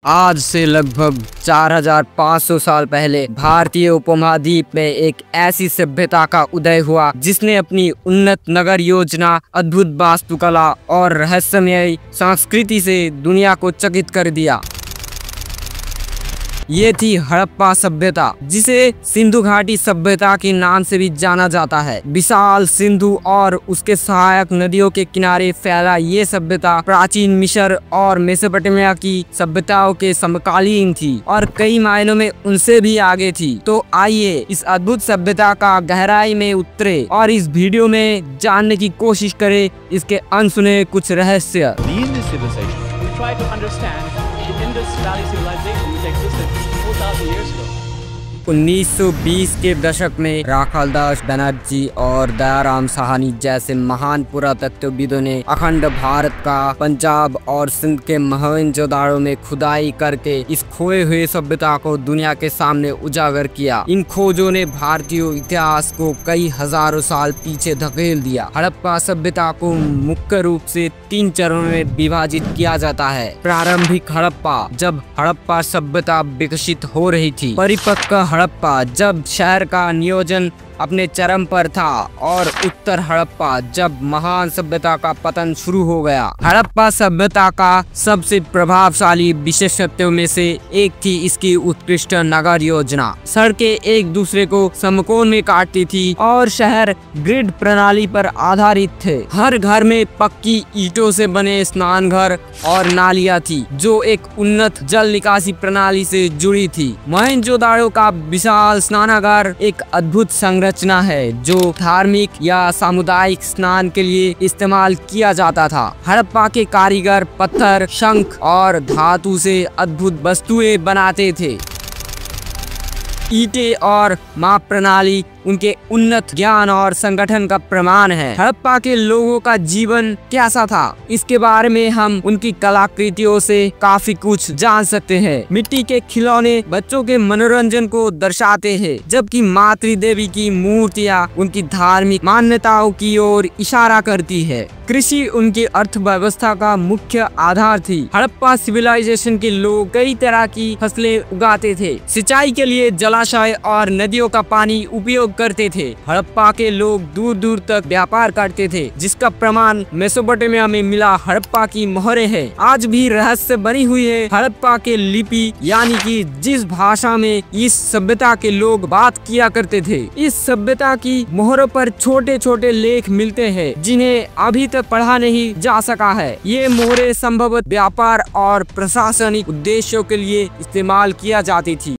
आज से लगभग 4500 साल पहले भारतीय उपमहाद्वीप में एक ऐसी सभ्यता का उदय हुआ जिसने अपनी उन्नत नगर योजना, अद्भुत वास्तुकला और रहस्यमय संस्कृति से दुनिया को चकित कर दिया। ये थी हड़प्पा सभ्यता, जिसे सिंधु घाटी सभ्यता के नाम से भी जाना जाता है। विशाल सिंधु और उसके सहायक नदियों के किनारे फैला ये सभ्यता प्राचीन मिस्र और मेसोपोटामिया की सभ्यताओं के समकालीन थी और कई मायनों में उनसे भी आगे थी। तो आइए इस अद्भुत सभ्यता का गहराई में उतरे और इस वीडियो में जानने की कोशिश करें इसके अनसुने कुछ रहस्य। The Indus Valley civilization which existed 4,000 years ago. 1920 के दशक में राखालदास बनर्जी और दयाराम साहनी जैसे महान पुरातत्वविदों ने अखंड भारत का पंजाब और सिंध के मोहनजोदाड़ो में खुदाई करके इस खोए हुए सभ्यता को दुनिया के सामने उजागर किया। इन खोजों ने भारतीय इतिहास को कई हजारों साल पीछे धकेल दिया। हड़प्पा सभ्यता को मुख्य रूप से 3 चरणों में विभाजित किया जाता है। प्रारंभिक हड़प्पा, जब हड़प्पा सभ्यता विकसित हो रही थी। परिपक्व हड़प्पा, जब शहर का नियोजन अपने चरम पर था। और उत्तर हड़प्पा, जब महान सभ्यता का पतन शुरू हो गया। हड़प्पा सभ्यता का सबसे प्रभावशाली विशेषत्वों में से एक थी इसकी उत्कृष्ट नगर योजना। सड़कें एक दूसरे को समकोण में काटती थी और शहर ग्रिड प्रणाली पर आधारित थे। हर घर में पक्की ईंटों से बने स्नान घर और नालियां थी जो एक उन्नत जल निकासी प्रणाली से जुड़ी थी। मोहनजोदाड़ो का विशाल स्नानागार एक अद्भुत रचना है जो धार्मिक या सामुदायिक स्नान के लिए इस्तेमाल किया जाता था। हड़प्पा के कारीगर पत्थर, शंख और धातु से अद्भुत वस्तुएं बनाते थे। ईंटें और माप प्रणाली उनके उन्नत ज्ञान और संगठन का प्रमाण है। हड़प्पा के लोगों का जीवन कैसा था, इसके बारे में हम उनकी कलाकृतियों से काफी कुछ जान सकते हैं। मिट्टी के खिलौने बच्चों के मनोरंजन को दर्शाते हैं, जबकि मातृ देवी की मूर्तियां उनकी धार्मिक मान्यताओं की ओर इशारा करती है। कृषि उनकी अर्थव्यवस्था का मुख्य आधार थी। हड़प्पा सिविलाइजेशन के लोग कई तरह की फसलें उगाते थे। सिंचाई के लिए जलाशय और नदियों का पानी उपयोग करते थे। हड़प्पा के लोग दूर दूर तक व्यापार करते थे, जिसका प्रमाण मेसोपोटामिया में मिला हड़प्पा की मोहरें हैं। आज भी रहस्य बनी हुई है हड़प्पा के लिपि, यानी कि जिस भाषा में इस सभ्यता के लोग बात किया करते थे। इस सभ्यता की मोहरों पर छोटे छोटे लेख मिलते हैं जिन्हें अभी तक पढ़ा नहीं जा सका है। ये मोहरें संभवतः व्यापार और प्रशासनिक उद्देश्यों के लिए इस्तेमाल किया जाती थी।